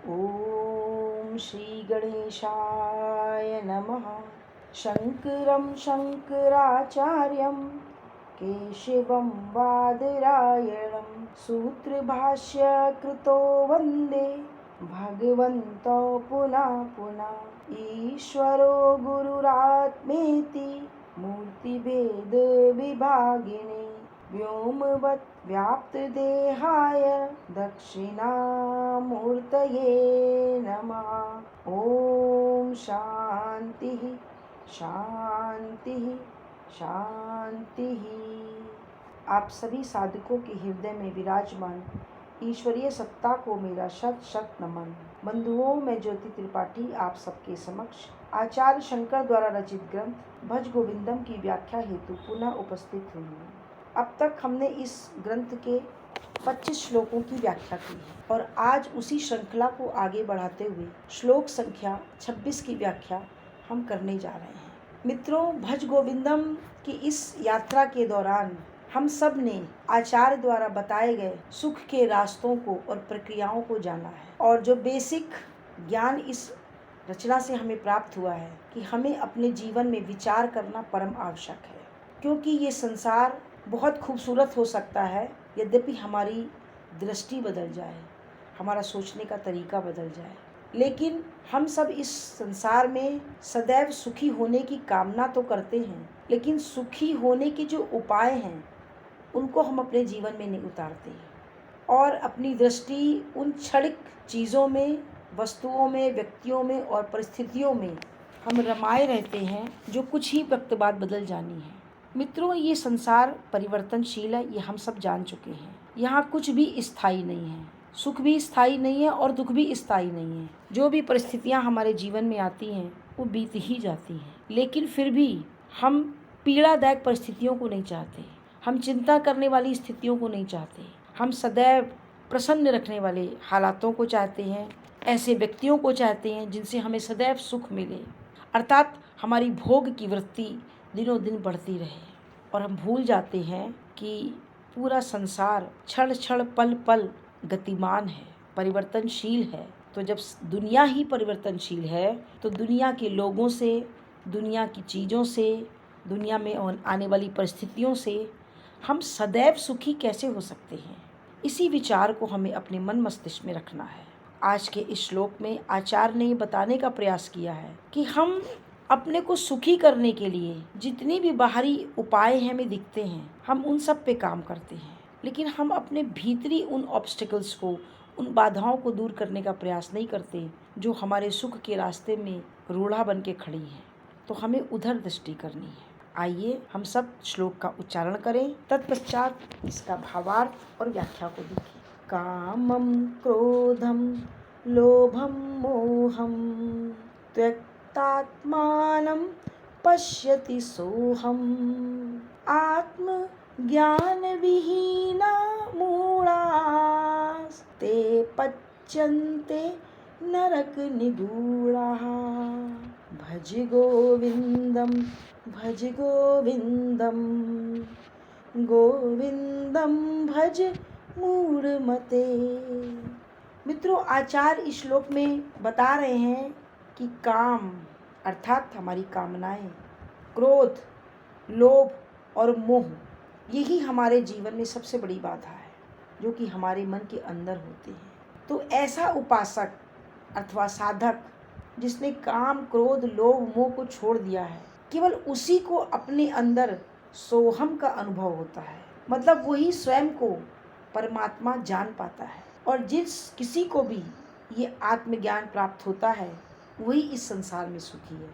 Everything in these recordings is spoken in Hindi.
ॐ श्री गणेशाय नमः। शङ्करं शङ्कराचार्यं केशवं बादरायणं सूत्रभाष्यकृतो वन्दे भगवन्तो पुनः पुनः। ईश्वरो गुरुरात्मेति मूर्तिभेदविभागिने व्योमवत् व्याप्तदेहाय दक्षिणामूर्तये नमः। ॐ शान्तिः शान्तिः शान्तिः। आप सभी साधकों के हृदय में विराजमान ईश्वरीय सत्ता को मेरा शत शत नमन। बंधुओं, मैं ज्योति त्रिपाठी आप सबके समक्ष आचार्य शंकर द्वारा रचित ग्रंथ भज गोविंदम की व्याख्या हेतु पुनः उपस्थित हुई हूँ। अब तक हमने इस ग्रंथ के 25 श्लोकों की व्याख्या की है और आज उसी श्रृंखला को आगे बढ़ाते हुए श्लोक संख्या 26 की व्याख्या हम करने जा रहे हैं। मित्रों, भज गोविंदम की इस यात्रा के दौरान हम सब ने आचार्य द्वारा बताए गए सुख के रास्तों को और प्रक्रियाओं को जाना है और जो बेसिक ज्ञान इस रचना से हमें प्राप्त हुआ है कि हमें अपने जीवन में विचार करना परम आवश्यक है, क्योंकि ये संसार बहुत खूबसूरत हो सकता है यद्यपि हमारी दृष्टि बदल जाए, हमारा सोचने का तरीका बदल जाए। लेकिन हम सब इस संसार में सदैव सुखी होने की कामना तो करते हैं, लेकिन सुखी होने के जो उपाय हैं उनको हम अपने जीवन में नहीं उतारते और अपनी दृष्टि उन क्षणिक चीज़ों में, वस्तुओं में, व्यक्तियों में और परिस्थितियों में हम रमाए रहते हैं जो कुछ ही वक्त बाद बदल जानी है। मित्रों, ये संसार परिवर्तनशील है, ये हम सब जान चुके हैं। यहाँ कुछ भी स्थायी नहीं है, सुख भी स्थायी नहीं है और दुख भी स्थायी नहीं है। जो भी परिस्थितियाँ हमारे जीवन में आती हैं वो बीत ही जाती हैं, लेकिन फिर भी हम पीड़ादायक परिस्थितियों को नहीं चाहते, हम चिंता करने वाली स्थितियों को नहीं चाहते। हम सदैव प्रसन्न रखने वाले हालातों को चाहते हैं, ऐसे व्यक्तियों को चाहते हैं जिनसे हमें सदैव सुख मिले, अर्थात हमारी भोग की वृत्ति दिनों दिन बढ़ती रहे। और हम भूल जाते हैं कि पूरा संसार क्षण क्षण पल पल गतिमान है, परिवर्तनशील है। तो जब दुनिया ही परिवर्तनशील है तो दुनिया के लोगों से, दुनिया की चीज़ों से, दुनिया में आने वाली परिस्थितियों से हम सदैव सुखी कैसे हो सकते हैं? इसी विचार को हमें अपने मन मस्तिष्क में रखना है। आज के इस श्लोक में आचार्य ने बताने का प्रयास किया है कि हम अपने को सुखी करने के लिए जितनी भी बाहरी उपाय हमें दिखते हैं, हम उन सब पे काम करते हैं, लेकिन हम अपने भीतरी उन ऑब्स्टिकल्स को, उन बाधाओं को दूर करने का प्रयास नहीं करते जो हमारे सुख के रास्ते में रूढ़ा बन के खड़ी हैं। तो हमें उधर दृष्टि करनी है। आइए हम सब श्लोक का उच्चारण करें, तत्पश्चात इसका भावार्थ और व्याख्या को देखें। कामं क्रोधं लोभं मोहं त्यक्तात्मानं पश्यति सोऽहम्। आत्मज्ञानविहीना मूढास्ते पच्यन्ते नरकनिगूढाः। भज गोविन्दं भज गोविन्दं गोविन्दं भज मूढ़मते। मित्रों, आचार्य इस श्लोक में बता रहे हैं कि काम अर्थात हमारी कामनाएं, क्रोध, लोभ और मोह, यही हमारे जीवन में सबसे बड़ी बाधा है जो कि हमारे मन के अंदर होती है। तो ऐसा उपासक अथवा साधक जिसने काम, क्रोध, लोभ, मोह को छोड़ दिया है, केवल उसी को अपने अंदर सोहम का अनुभव होता है। मतलब वही स्वयं को परमात्मा जान पाता है। और जिस किसी को भी ये आत्मज्ञान प्राप्त होता है वही इस संसार में सुखी है।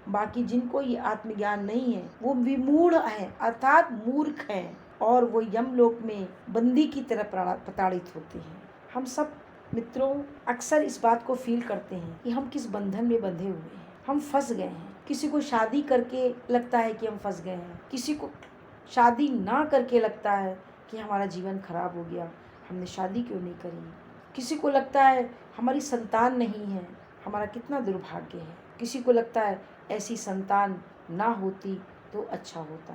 बाकी जिनको ये आत्मज्ञान नहीं है वो विमूढ़ है, अर्थात मूर्ख हैं, और वो यमलोक में बंदी की तरह प्रताड़ित होते हैं। हम सब मित्रों अक्सर इस बात को फील करते हैं कि हम किस बंधन में बंधे हुए हैं, हम फंस गए हैं। किसी को शादी करके लगता है कि हम फंस गए हैं, किसी को शादी ना करके लगता है कि हमारा जीवन खराब हो गया, हमने शादी क्यों नहीं करी। किसी को लगता है हमारी संतान नहीं है, हमारा कितना दुर्भाग्य है। किसी को लगता है ऐसी संतान ना होती तो अच्छा होता।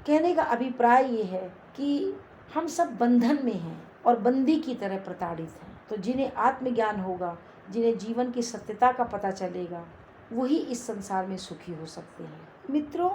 कहने का अभिप्राय ये है कि हम सब बंधन में हैं और बंदी की तरह प्रताड़ित हैं। तो जिन्हें आत्मज्ञान होगा जिन्हें जीवन की सत्यता का पता चलेगा, वही इस संसार में सुखी हो सकते हैं। मित्रों,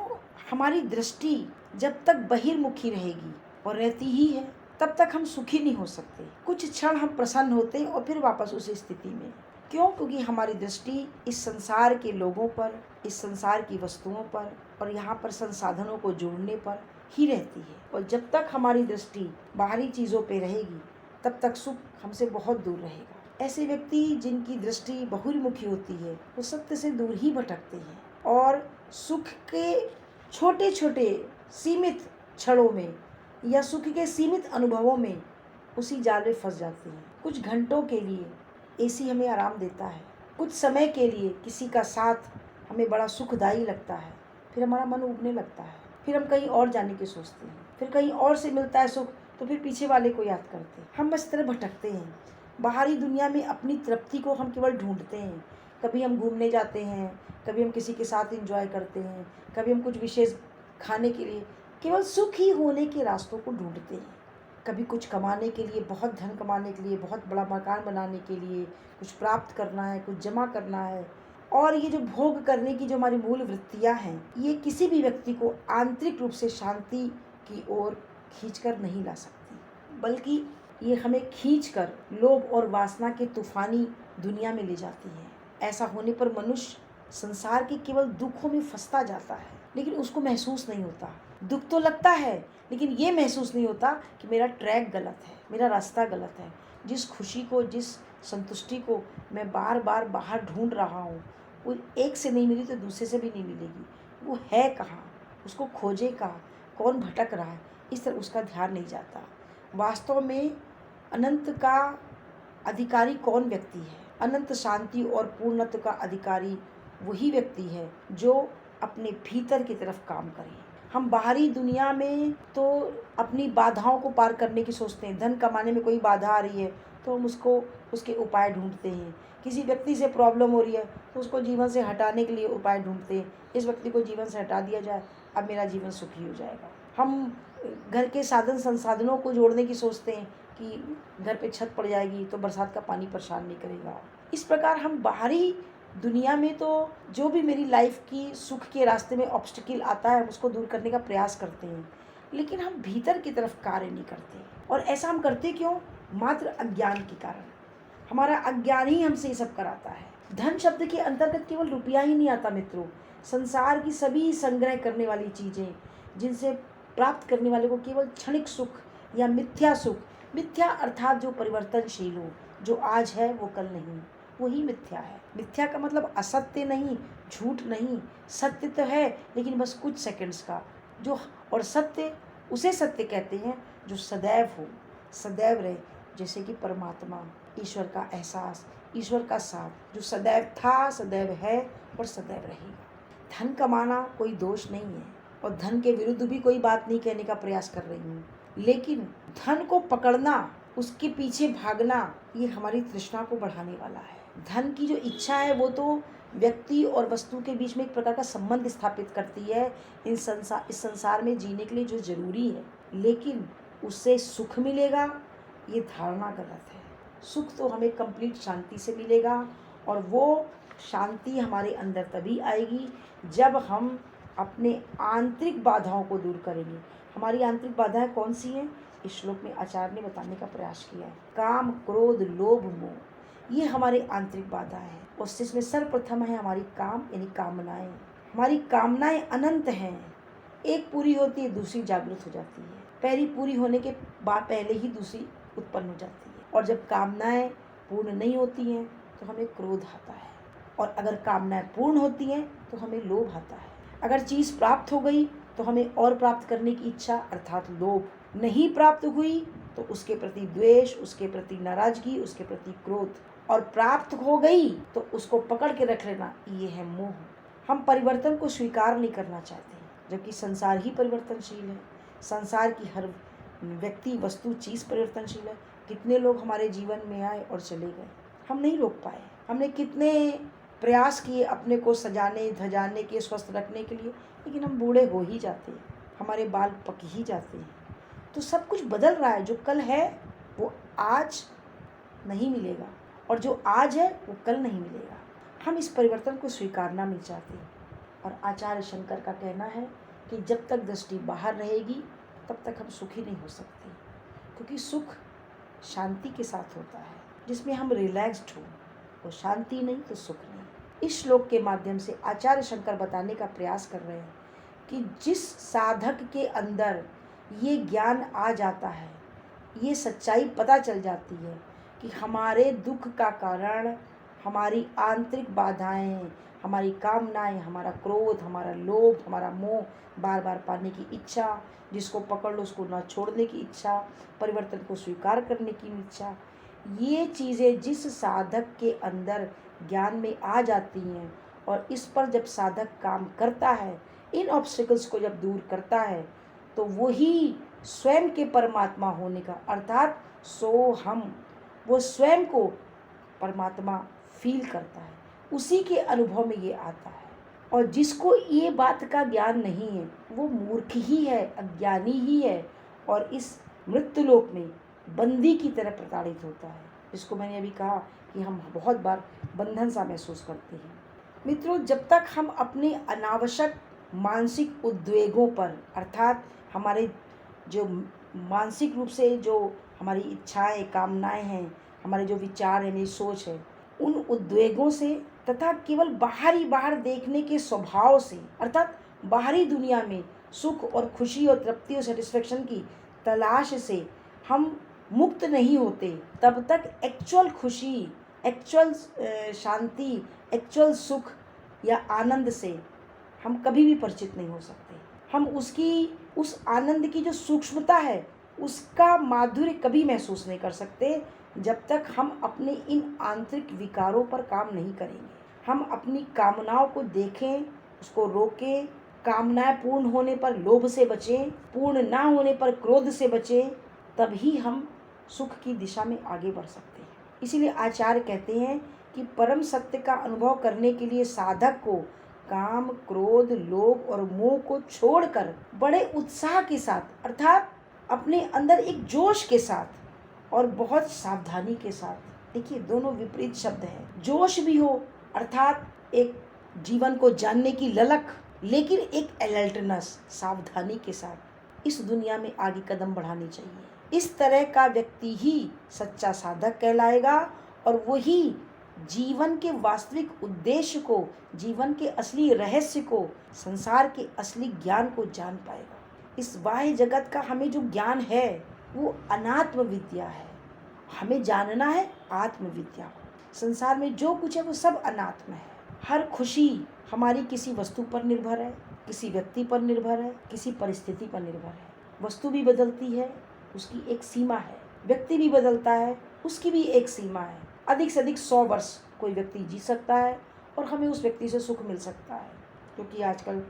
हमारी दृष्टि जब तक बहिर्मुखी रहेगी और रहती ही है, तब तक हम सुखी नहीं हो सकते। कुछ क्षण हम प्रसन्न होते हैं और फिर वापस उसी स्थिति में। क्यों? क्योंकि हमारी दृष्टि इस संसार के लोगों पर, इस संसार की वस्तुओं पर और यहाँ पर संसाधनों को जोड़ने पर ही रहती है। और जब तक हमारी दृष्टि बाहरी चीज़ों पे रहेगी, तब तक सुख हमसे बहुत दूर रहेगा। ऐसे व्यक्ति जिनकी दृष्टि बहिर्मुखी होती है, वो सत्य से दूर ही भटकते हैं और सुख के छोटे छोटे सीमित क्षणों में या सुख के सीमित अनुभवों में उसी जाल में फंस जाते हैं। कुछ घंटों के लिए एसी हमें आराम देता है, कुछ समय के लिए किसी का साथ हमें बड़ा सुखदायी लगता है, फिर हमारा मन उबने लगता है, फिर हम कहीं और जाने की सोचते हैं, फिर कहीं और से मिलता है सुख तो फिर पीछे वाले को याद करते हैं। हम बस तरह भटकते हैं। बाहरी दुनिया में अपनी तृप्ति को हम केवल ढूंढते हैं। कभी हम घूमने जाते हैं, कभी हम किसी के साथ एंजॉय करते हैं, कभी हम कुछ विशेष खाने के लिए केवल सुख ही होने के रास्तों को ढूंढते हैं। कभी कुछ कमाने के लिए, बहुत धन कमाने के लिए, बहुत बड़ा मकान बनाने के लिए, कुछ प्राप्त करना है, कुछ जमा करना है। और ये जो भोग करने की जो हमारी मूल वृत्तियाँ हैं, ये किसी भी व्यक्ति को आंतरिक रूप से शांति की ओर खींचकर नहीं ला सकती, बल्कि ये हमें खींचकर लोभ और वासना के तूफानी दुनिया में ले जाती है। ऐसा होने पर मनुष्य संसार के केवल दुखों में फंसता जाता है, लेकिन उसको महसूस नहीं होता। दुख तो लगता है, लेकिन ये महसूस नहीं होता कि मेरा ट्रैक गलत है, मेरा रास्ता गलत है। जिस खुशी को, जिस संतुष्टि को मैं बार बार बाहर ढूंढ रहा हूँ, वो एक से नहीं मिली तो दूसरे से भी नहीं मिलेगी। वो है कहाँ? उसको खोजे कहाँ? कौन भटक रहा है? इस तरह उसका ध्यान नहीं जाता। वास्तव में अनंत का अधिकारी कौन व्यक्ति है? अनंत शांति और पूर्णत्व का अधिकारी वही व्यक्ति है जो अपने भीतर की तरफ काम करे। हम बाहरी दुनिया में तो अपनी बाधाओं को पार करने की सोचते हैं। धन कमाने में कोई बाधा आ रही है तो हम उसके उपाय ढूंढते हैं। किसी व्यक्ति से प्रॉब्लम हो रही है तो उसको जीवन से हटाने के लिए उपाय ढूंढते हैं। इस व्यक्ति को जीवन से हटा दिया जाए, अब मेरा जीवन सुखी हो जाएगा। हम घर के साधन संसाधनों को जोड़ने की सोचते हैं कि घर पे छत पड़ जाएगी तो बरसात का पानी परेशान नहीं करेगा। इस प्रकार हम बाहरी दुनिया में तो जो भी मेरी लाइफ की सुख के रास्ते में ऑब्स्टिकल आता है, हम उसको दूर करने का प्रयास करते हैं, लेकिन हम भीतर की तरफ कार्य नहीं करते। और ऐसा हम करते क्यों? मात्र अज्ञान के कारण। हमारा अज्ञान ही हमसे ये सब कराता है। धन शब्द के अंतर्गत केवल रुपया ही नहीं आता मित्रों। संसार की सभी संग्रह करने वाली चीज़ें, जिनसे प्राप्त करने वाले को केवल क्षणिक सुख या मिथ्या सुख, मिथ्या अर्थात जो परिवर्तनशील हो, जो आज है वो कल नहीं, वही मिथ्या है। मिथ्या का मतलब असत्य नहीं, झूठ नहीं। सत्य तो है लेकिन बस कुछ सेकंड्स का जो, और सत्य उसे सत्य कहते हैं जो सदैव हो, सदैव रहे। जैसे कि परमात्मा, ईश्वर का एहसास, ईश्वर का साथ जो सदैव था, सदैव है और सदैव रहेगा। धन कमाना कोई दोष नहीं है और धन के विरुद्ध भी कोई बात नहीं कहने का प्रयास कर रही हूँ, लेकिन धन को पकड़ना, उसके पीछे भागना, ये हमारी तृष्णा को बढ़ाने वाला है। धन की जो इच्छा है वो तो व्यक्ति और वस्तु के बीच में एक प्रकार का संबंध स्थापित करती है इस संसार में जीने के लिए जो जरूरी है, लेकिन उससे सुख मिलेगा, ये धारणा गलत है। सुख तो हमें कंप्लीट शांति से मिलेगा और वो शांति हमारे अंदर तभी आएगी जब हम अपने आंतरिक बाधाओं को दूर करेंगे। हमारी आंतरिक बाधाएं कौन सी हैं? इस श्लोक में आचार्य ने बताने का प्रयास किया है। काम, क्रोध, लोभ, मोह, ये हमारे आंतरिक बाधा है। और इसमें सर्वप्रथम है हमारी काम यानी कामनाएं। हमारी कामनाएं अनंत हैं, एक पूरी होती है दूसरी जागृत हो जाती है, पहली पूरी होने के बाद पहले ही दूसरी उत्पन्न हो जाती है। और जब कामनाएं पूर्ण नहीं होती हैं तो हमें क्रोध आता है, और अगर कामनाएं पूर्ण होती हैं तो हमें लोभ आता है। अगर चीज़ प्राप्त हो गई तो हमें और प्राप्त करने की इच्छा अर्थात लोभ, नहीं प्राप्त हुई तो उसके प्रति द्वेष, उसके प्रति नाराजगी, उसके प्रति क्रोध, और प्राप्त हो गई तो उसको पकड़ के रख लेना, ये है मोह। हम परिवर्तन को स्वीकार नहीं करना चाहते, जबकि संसार ही परिवर्तनशील है। संसार की हर व्यक्ति, वस्तु, चीज़ परिवर्तनशील है। कितने लोग हमारे जीवन में आए और चले गए, हम नहीं रोक पाए। हमने कितने प्रयास किए अपने को सजाने धजाने के, स्वस्थ रखने के लिए, लेकिन हम बूढ़े हो ही जाते हैं, हमारे बाल पक ही जाते हैं। तो सब कुछ बदल रहा है, जो कल है वो आज नहीं मिलेगा, और जो आज है वो कल नहीं मिलेगा। हम इस परिवर्तन को स्वीकारना नहीं चाहते और आचार्य शंकर का कहना है कि जब तक दृष्टि बाहर रहेगी तब तक हम सुखी नहीं हो सकते, क्योंकि सुख शांति के साथ होता है जिसमें हम रिलैक्स्ड हो, और शांति नहीं तो सुख नहीं। इस श्लोक के माध्यम से आचार्य शंकर बताने का प्रयास कर रहे हैं कि जिस साधक के अंदर ये ज्ञान आ जाता है, ये सच्चाई पता चल जाती है कि हमारे दुख का कारण हमारी आंतरिक बाधाएं, हमारी कामनाएं, हमारा क्रोध, हमारा लोभ, हमारा मोह, बार बार पाने की इच्छा, जिसको पकड़ लो उसको ना छोड़ने की इच्छा, परिवर्तन को स्वीकार करने की इच्छा, ये चीज़ें जिस साधक के अंदर ज्ञान में आ जाती हैं और इस पर जब साधक काम करता है, इन ऑब्स्टिकल्स को जब दूर करता है, तो वही स्वयं के परमात्मा होने का अर्थात सो हम, वो स्वयं को परमात्मा फील करता है, उसी के अनुभव में ये आता है। और जिसको ये बात का ज्ञान नहीं है वो मूर्ख ही है, अज्ञानी ही है, और इस मृत्युलोक में बंदी की तरह प्रताड़ित होता है, जिसको मैंने अभी कहा कि हम बहुत बार बंधन सा महसूस करते हैं। मित्रों, जब तक हम अपने अनावश्यक मानसिक उद्वेगों पर, अर्थात हमारे जो मानसिक रूप से जो हमारी इच्छाएं, कामनाएं हैं, हमारे जो विचार हैं, मेरी सोच है, उन उद्वेगों से तथा केवल बाहर देखने के स्वभाव से, अर्थात बाहरी दुनिया में सुख और खुशी और तृप्ति और सेटिस्फेक्शन की तलाश से हम मुक्त नहीं होते, तब तक एक्चुअल खुशी, एक्चुअल शांति, एक्चुअल सुख या आनंद से हम कभी भी परिचित नहीं हो सकते। हम उस आनंद की जो सूक्ष्मता है, उसका माधुर्य कभी महसूस नहीं कर सकते जब तक हम अपने इन आंतरिक विकारों पर काम नहीं करेंगे। हम अपनी कामनाओं को देखें, उसको रोकें, कामनाएं पूर्ण होने पर लोभ से बचें, पूर्ण ना होने पर क्रोध से बचें, तभी हम सुख की दिशा में आगे बढ़ सकते हैं। इसीलिए आचार्य कहते हैं कि परम सत्य का अनुभव करने के लिए साधक को काम, क्रोध, लोभ और मोह को छोड़कर बड़े उत्साह के साथ, अर्थात अपने अंदर एक जोश के साथ और बहुत सावधानी के साथ, देखिए दोनों विपरीत शब्द हैं, जोश भी हो अर्थात एक जीवन को जानने की ललक, लेकिन एक अलर्टनेस, सावधानी के साथ इस दुनिया में आगे कदम बढ़ानी चाहिए। इस तरह का व्यक्ति ही सच्चा साधक कहलाएगा और वही जीवन के वास्तविक उद्देश्य को, जीवन के असली रहस्य को, संसार के असली ज्ञान को जान पाएगा। इस बाह्य जगत का हमें जो ज्ञान है वो अनात्म विद्या है, हमें जानना है आत्मविद्या को। संसार में जो कुछ है वो सब अनात्म है। हर खुशी हमारी किसी वस्तु पर निर्भर है, किसी व्यक्ति पर निर्भर है, किसी परिस्थिति पर निर्भर है। वस्तु भी बदलती है, उसकी एक सीमा है, व्यक्ति भी बदलता है, उसकी भी एक सीमा है। अधिक से अधिक 100 वर्ष कोई व्यक्ति जी सकता है और हमें उस व्यक्ति से सुख मिल सकता है, क्योंकि आजकल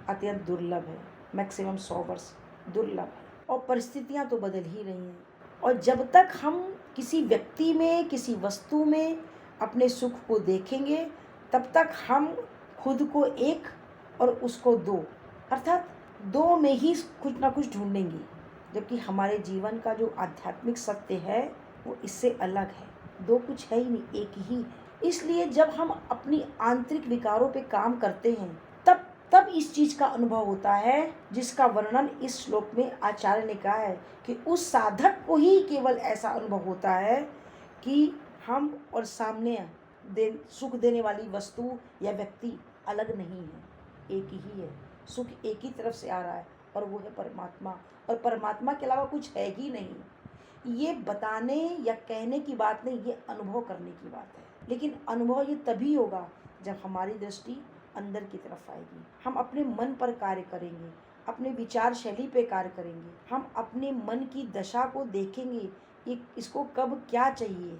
अत्यंत दुर्लभ है, मैक्सिमम 100 वर्ष दुर्लभ है, और परिस्थितियां तो बदल ही रही हैं। और जब तक हम किसी व्यक्ति में, किसी वस्तु में अपने सुख को देखेंगे, तब तक हम खुद को एक और उसको दो, अर्थात दो में ही कुछ ना कुछ ढूंढेंगे, जबकि हमारे जीवन का जो आध्यात्मिक सत्य है वो इससे अलग है। दो कुछ है ही नहीं, एक ही है। इसलिए जब हम अपनी आंतरिक विकारों पे काम करते हैं तब इस चीज़ का अनुभव होता है, जिसका वर्णन इस श्लोक में आचार्य ने कहा है कि उस साधक को ही केवल ऐसा अनुभव होता है कि हम और सामने सुख देने वाली वस्तु या व्यक्ति अलग नहीं है, एक ही है। सुख एक ही तरफ से आ रहा है और वो है परमात्मा, और परमात्मा के अलावा कुछ है ही नहीं। ये बताने या कहने की बात नहीं, ये अनुभव करने की बात है। लेकिन अनुभव ये तभी होगा जब हमारी दृष्टि अंदर की तरफ आएगी। हम अपने मन पर कार्य करेंगे, अपने विचार शैली पे कार्य करेंगे, हम अपने मन की दशा को देखेंगे, ये इसको कब क्या चाहिए,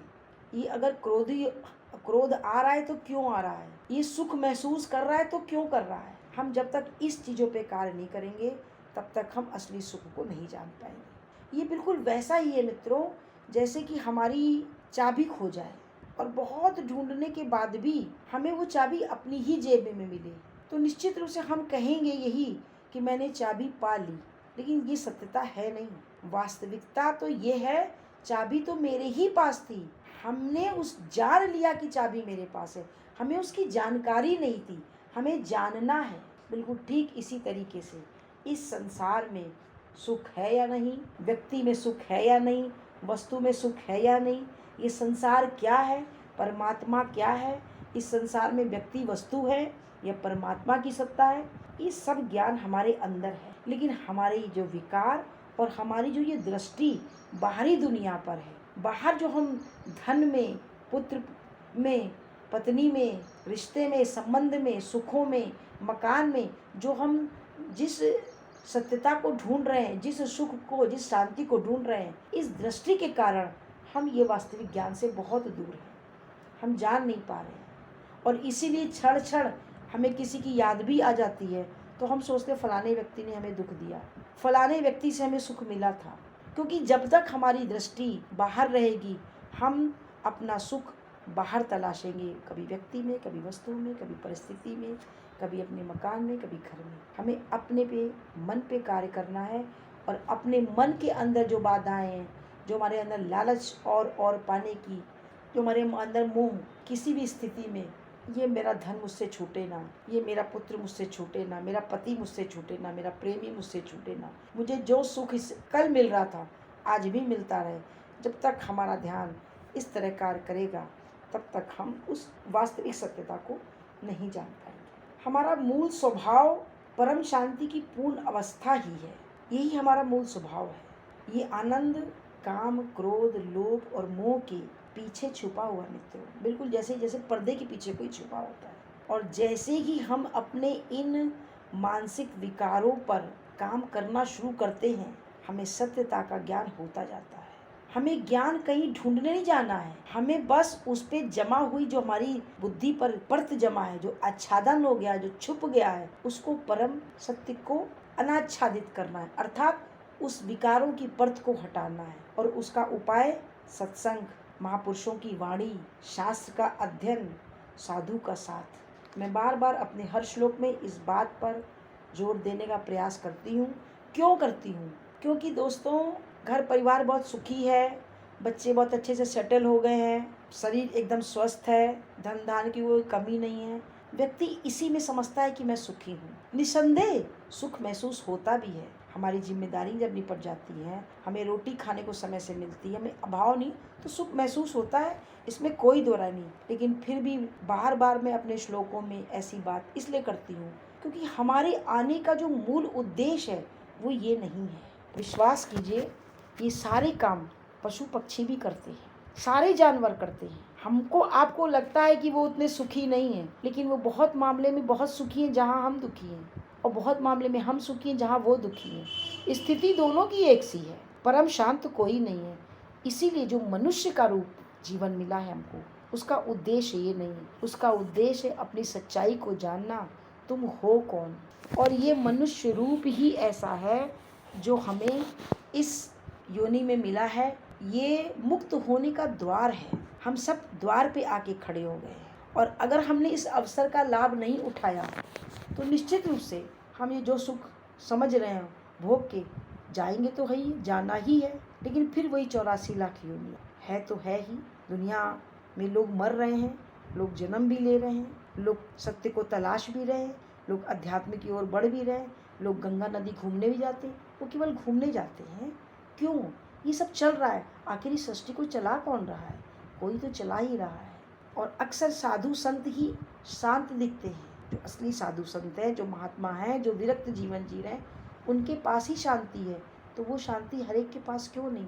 ये अगर क्रोध आ रहा है तो क्यों आ रहा है, ये सुख महसूस कर रहा है तो क्यों कर रहा है। हम जब तक इस चीज़ों पे कार्य नहीं करेंगे तब तक हम असली सुख को नहीं जान पाएंगे। ये बिल्कुल वैसा ही है मित्रों, जैसे कि हमारी चाबी खो जाए और बहुत ढूंढने के बाद भी हमें वो चाबी अपनी ही जेब में मिले, तो निश्चित रूप से हम कहेंगे यही कि मैंने चाबी पा ली। लेकिन ये सत्यता है नहीं। वास्तविकता तो ये है, चाबी तो मेरे ही पास थी, हमने उस जान लिया कि चाबी मेरे पास है, हमें उसकी जानकारी नहीं थी, हमें जानना है। बिल्कुल ठीक इसी तरीके से इस संसार में सुख है या नहीं, व्यक्ति में सुख है या नहीं, वस्तु में सुख है या नहीं, ये संसार क्या है, परमात्मा क्या है, इस संसार में व्यक्ति वस्तु है या परमात्मा की सत्ता है, ये सब ज्ञान हमारे अंदर है। लेकिन हमारे जो विकार और हमारी जो ये दृष्टि बाहरी दुनिया पर है, बाहर जो हम धन में, पुत्र में, पत्नी में, रिश्ते में, संबंध में, सुखों में, मकान में, जो हम जिस सत्यता को ढूंढ रहे हैं, जिस सुख को, जिस शांति को ढूंढ रहे हैं, इस दृष्टि के कारण हम ये वास्तविक ज्ञान से बहुत दूर हैं, हम जान नहीं पा रहे हैं। और इसीलिए क्षण क्षण हमें किसी की याद भी आ जाती है तो हम सोचते फलाने व्यक्ति ने हमें दुख दिया, फलाने व्यक्ति से हमें सुख मिला था। क्योंकि जब तक हमारी दृष्टि बाहर रहेगी, हम अपना सुख बाहर तलाशेंगे, कभी व्यक्ति में, कभी वस्तु में, कभी परिस्थिति में, कभी अपने मकान में, कभी घर में। हमें अपने पे, मन पे कार्य करना है और अपने मन के अंदर जो बाधाएं हैं, जो हमारे अंदर लालच और पाने की, जो हमारे अंदर मोह, किसी भी स्थिति में, ये मेरा धन मुझसे छूटे ना, ये मेरा पुत्र मुझसे छूटे ना, मेरा पति मुझसे छूटे ना, मेरा प्रेमी मुझसे छूटे ना, मुझे जो सुख इस कल मिल रहा था आज भी मिलता रहे। जब तक हमारा ध्यान इस तरह कार्य करेगा तब तक हम उस वास्तविक सत्यता को नहीं जान पाएंगे। हमारा मूल स्वभाव परम शांति की पूर्ण अवस्था ही है, यही हमारा मूल स्वभाव है। ये आनंद काम, क्रोध, लोभ और मोह के पीछे छुपा हुआ मित्रों, बिल्कुल जैसे जैसे पर्दे के पीछे कोई छुपा होता है। और जैसे ही हम अपने इन मानसिक विकारों पर काम करना शुरू करते हैं, हमें सत्यता का ज्ञान होता जाता है। हमें ज्ञान कहीं ढूंढने नहीं जाना है, हमें बस उस पे जमा हुई जो हमारी बुद्धि पर परत जमा है, जो आच्छादन हो गया, जो छुप गया है, उसको परम सत्य को अनाच्छादित करना है, अर्थात उस विकारों की परत को हटाना है। और उसका उपाय सत्संग, महापुरुषों की वाणी, शास्त्र का अध्ययन, साधु का साथ। मैं बार बार अपने हर श्लोक में इस बात पर जोर देने का प्रयास करती हूँ। क्यों करती हूँ? क्योंकि दोस्तों, घर परिवार बहुत सुखी है, बच्चे बहुत अच्छे से सेटल हो गए हैं, शरीर एकदम स्वस्थ है, धन धान की कोई कमी नहीं है। व्यक्ति इसी में समझता है कि मैं सुखी हूँ। निसंदेह सुख महसूस होता भी है। हमारी जिम्मेदारी जब निपट जाती है, हमें रोटी खाने को समय से मिलती है, हमें अभाव नहीं, तो सुख महसूस होता है, इसमें कोई दो राय नहीं। लेकिन फिर भी बार बार मैं अपने श्लोकों में ऐसी बात इसलिए करती हूँ क्योंकि हमारे आने का जो मूल उद्देश्य है वो ये नहीं है। विश्वास कीजिए, ये सारे काम पशु पक्षी भी करते हैं, सारे जानवर करते हैं। हमको आपको लगता है कि वो उतने सुखी नहीं है, लेकिन वो बहुत मामले में बहुत सुखी हैं जहाँ हम दुखी हैं, और बहुत मामले में हम सुखी हैं जहाँ वो दुखी हैं। स्थिति दोनों की एक सी है, परम शांत कोई नहीं है। इसीलिए जो मनुष्य का रूप जीवन मिला है हमको, उसका उद्देश्य ये नहीं है, उसका उद्देश्य है अपनी सच्चाई को जानना, तुम हो कौन। और ये मनुष्य रूप ही ऐसा है जो हमें इस योनि में मिला है, ये मुक्त होने का द्वार है। हम सब द्वार पे आके खड़े हो गए हैं, और अगर हमने इस अवसर का लाभ नहीं उठाया तो निश्चित रूप से हम ये जो सुख समझ रहे हैं भोग के जाएंगे तो है ही, जाना ही है। लेकिन फिर वही 84 लाख योनि है तो है ही। दुनिया में लोग मर रहे हैं, लोग जन्म भी ले रहे हैं, लोग सत्य को तलाश भी रहे हैं, लोग अध्यात्म की ओर बढ़ भी रहे हैं, लोग गंगा नदी घूमने भी जाते हैं। वो केवल घूमने जाते हैं, क्यों? ये सब चल रहा है, आखिर इस सृष्टि को चला कौन रहा है? कोई तो चला ही रहा है। और अक्सर साधु संत ही शांत दिखते हैं। जो असली साधु संत है, जो महात्मा हैं, जो विरक्त जीवन जी रहे हैं, उनके पास ही शांति है। तो वो शांति हर एक के पास क्यों नहीं?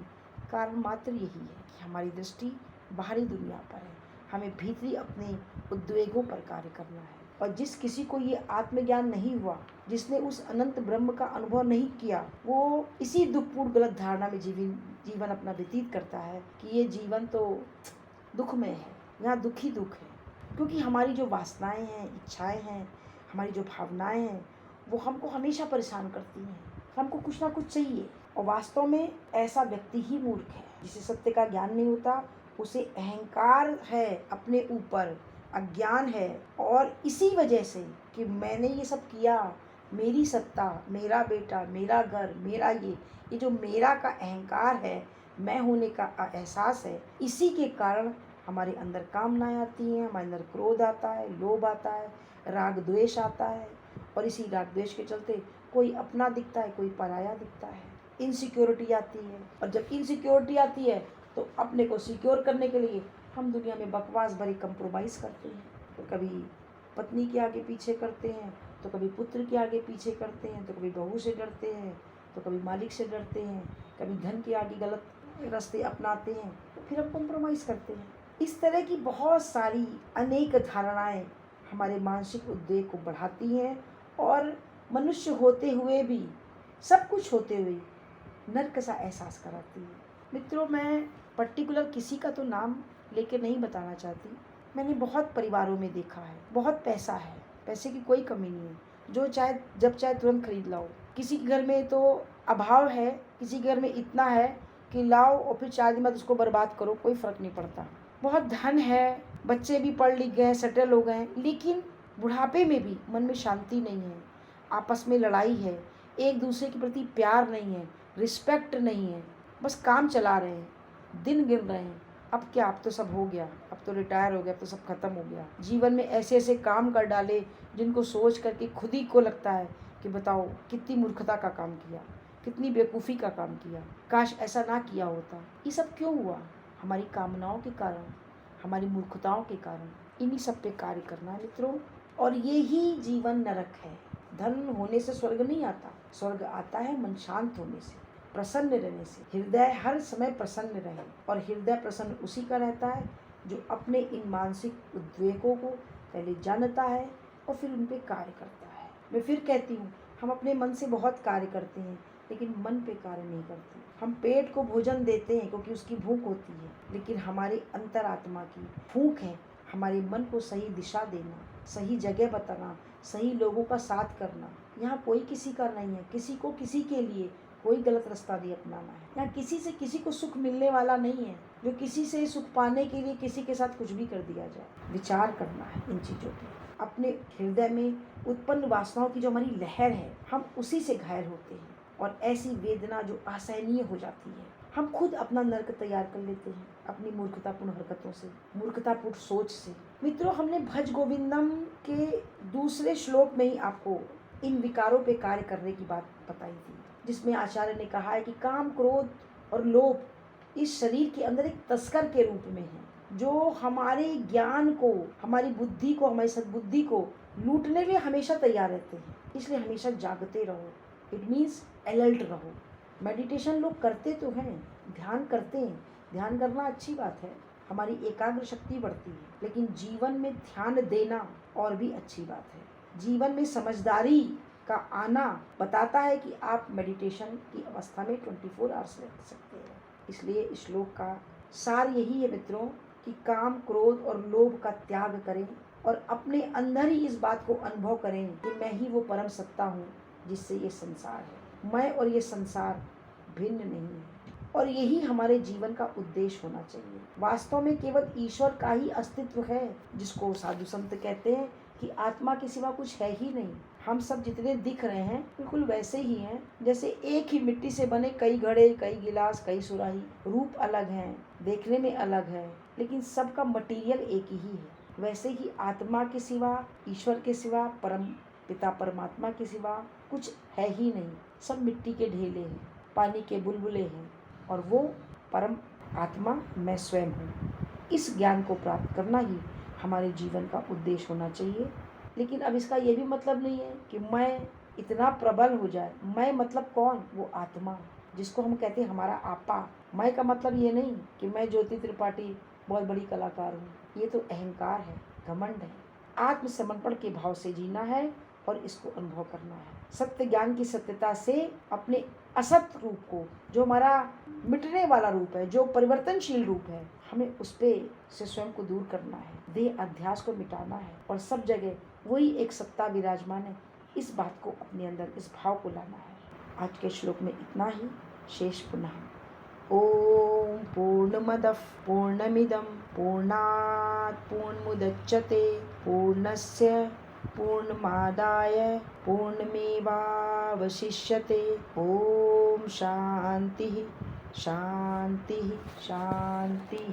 कारण मात्र यही है कि हमारी दृष्टि बाहरी दुनिया पर है, हमें भीतरी अपने उद्वेगों पर कार्य करना है। और जिस किसी को ये आत्मज्ञान नहीं हुआ, जिसने उस अनंत ब्रह्म का अनुभव नहीं किया, वो इसी दुखपूर्ण गलत धारणा में जीवन अपना व्यतीत करता है कि ये जीवन तो दुखमय है, यहाँ दुख ही दुख है। क्योंकि हमारी जो वासनाएं हैं, इच्छाएं हैं, हमारी जो भावनाएं हैं, वो हमको हमेशा परेशान करती हैं। हमको कुछ ना कुछ चाहिए। और वास्तव में ऐसा व्यक्ति ही मूर्ख है। जिसे सत्य का ज्ञान नहीं होता, उसे अहंकार है अपने ऊपर, अज्ञान है। और इसी वजह से कि मैंने ये सब किया, मेरी सत्ता, मेरा बेटा, मेरा घर, मेरा ये जो मेरा का अहंकार है, मैं होने का एहसास है, इसी के कारण हमारे अंदर कामनाएं आती हैं, हमारे अंदर क्रोध आता है, लोभ आता है, राग द्वेष आता है, और इसी राग द्वेष के चलते कोई अपना दिखता है, कोई पराया दिखता है। इनसिक्योरिटी आती है, और जब इनसिक्योरिटी आती है तो अपने को सिक्योर करने के लिए हम दुनिया में बकवास भरी कंप्रोमाइज़ करते हैं। तो कभी पत्नी के आगे पीछे करते हैं, तो कभी पुत्र के आगे पीछे करते हैं, तो कभी बहू से डरते हैं, तो कभी मालिक से डरते हैं, कभी धन के आगे गलत रास्ते अपनाते हैं, तो फिर हम कंप्रोमाइज़ करते हैं। इस तरह की बहुत सारी अनेक धारणाएं हमारे मानसिक उद्वेग को बढ़ाती हैं, और मनुष्य होते हुए भी, सब कुछ होते हुए नर्क सा एहसास कराती है। मित्रों, मैं पर्टिकुलर किसी का तो नाम लेके नहीं बताना चाहती। मैंने बहुत परिवारों में देखा है, बहुत पैसा है, पैसे की कोई कमी नहीं है, जो चाहे जब चाहे तुरंत खरीद लाओ। किसी के घर में तो अभाव है, किसी के घर में इतना है कि लाओ और फिर 4 दिन बाद उसको बर्बाद करो, कोई फ़र्क नहीं पड़ता। बहुत धन है, बच्चे भी पढ़ लिख गए, सेटल हो गए, लेकिन बुढ़ापे में भी मन में शांति नहीं है, आपस में लड़ाई है, एक दूसरे के प्रति प्यार नहीं है, रिस्पेक्ट नहीं है, बस काम चला रहे हैं, दिन गिन रहे हैं। अब क्या, अब तो सब हो गया, अब तो रिटायर हो गया, अब तो सब खत्म हो गया। जीवन में ऐसे ऐसे काम कर डाले जिनको सोच करके खुद ही को लगता है कि बताओ कितनी मूर्खता का काम किया, कितनी बेवकूफ़ी का काम किया, काश ऐसा ना किया होता। ये सब क्यों हुआ? हमारी कामनाओं के कारण, हमारी मूर्खताओं के कारण। इन्हीं सब पे कार्य करना है मित्रों, और ये ही जीवन नरक है। धन होने से स्वर्ग नहीं आता, स्वर्ग आता है मन शांत होने से, प्रसन्न रहने से। हृदय हर समय प्रसन्न रहे, और हृदय प्रसन्न उसी का रहता है जो अपने इन मानसिक उद्वेगों को पहले जानता है और फिर उन पे कार्य करता है। मैं फिर कहती हूँ, हम अपने मन से बहुत कार्य करते हैं, लेकिन मन पे कार्य नहीं करते। हम पेट को भोजन देते हैं क्योंकि उसकी भूख होती है, लेकिन हमारी अंतरात्मा की भूख है हमारे मन को सही दिशा देना, सही जगह बताना, सही लोगों का साथ करना। यहाँ कोई किसी का नहीं है, किसी को किसी के लिए कोई गलत रास्ता नहीं अपनाना है। यहाँ किसी से किसी को सुख मिलने वाला नहीं है, जो किसी से सुख पाने के लिए किसी के साथ कुछ भी कर दिया जाए। विचार करना है इन चीज़ों पे। अपने हृदय में उत्पन्न वासनाओं की जो हमारी लहर है, हम उसी से घायल होते हैं, और ऐसी वेदना जो असहनीय हो जाती है, हम खुद अपना नर्क तैयार कर लेते हैं अपनी मूर्खतापूर्ण हरकतों से, मूर्खतापूर्ण सोच से। मित्रों, हमने भज गोविंदम के दूसरे श्लोक में ही आपको इन विकारों पे कार्य करने की बात बताई थी, जिसमें आचार्य ने कहा है कि काम, क्रोध और लोभ इस शरीर के अंदर एक तस्कर के रूप में है, जो हमारे ज्ञान को, हमारी बुद्धि को, हमारी सद्बुद्धि को लूटने के लिए हमेशा तैयार रहते हैं। इसलिए हमेशा जागते रहो, इट मीन्स अलर्ट रहो। मेडिटेशन लोग करते तो हैं, ध्यान करते हैं, ध्यान करना अच्छी बात है, हमारी एकाग्र शक्ति बढ़ती है, लेकिन जीवन में ध्यान देना और भी अच्छी बात है। जीवन में समझदारी का आना बताता है कि आप मेडिटेशन की अवस्था में 24 आवर्स रह सकते हैं। इसलिए इस श्लोक का सार यही है मित्रों कि काम, क्रोध और लोभ का त्याग करें, और अपने अंदर ही इस बात को अनुभव करें कि मैं ही वो परम सत्ता हूँ जिससे ये संसार है। मैं और ये संसार भिन्न नहीं है, और यही हमारे जीवन का उद्देश्य होना चाहिए। वास्तव में केवल ईश्वर का ही अस्तित्व है, जिसको साधु संत कहते हैं कि आत्मा के सिवा कुछ है ही नहीं। हम सब जितने दिख रहे हैं बिल्कुल वैसे ही हैं, जैसे एक ही मिट्टी से बने कई घड़े, कई गिलास, कई सुराही। रूप अलग हैं, देखने में अलग है, लेकिन सबका मटीरियल एक ही है। वैसे ही आत्मा के सिवा, ईश्वर के सिवा, परम पिता परमात्मा के सिवा कुछ है ही नहीं। सब मिट्टी के ढेले हैं, पानी के बुलबुले हैं, और वो परम आत्मा मैं स्वयं हूँ। इस ज्ञान को प्राप्त करना ही हमारे जीवन का उद्देश्य होना चाहिए। लेकिन अब इसका ये भी मतलब नहीं है कि मैं इतना प्रबल हो जाए। मैं मतलब कौन? वो आत्मा, जिसको हम कहते हैं हमारा आपा। मैं का मतलब ये नहीं कि मैं ज्योति त्रिपाठी बहुत बड़ी कलाकार हूँ, ये तो अहंकार है, घमंड है। आत्मसमर्पण के भाव से जीना है और इसको अनुभव करना है। सत्य ज्ञान की सत्यता से अपने असत रूप को, जो हमारा मिटने वाला रूप है, जो परिवर्तनशील रूप है, हमें उस पे से स्वयं को दूर करना है, देह अध्यास को मिटाना है, और सब जगह वही एक सत्ता विराजमान है। इस बात को अपने अंदर, इस भाव को लाना है। आज के श्लोक में इतना ही, शेष पुनः। ओम पूर्णमदः पूर्णमिदं पूर्णात् पूर्णमुदच्यते पूर्णस्य पूर्णमादाय पूर्णमेवावशिष्यते। ओम शांति शांति शांति।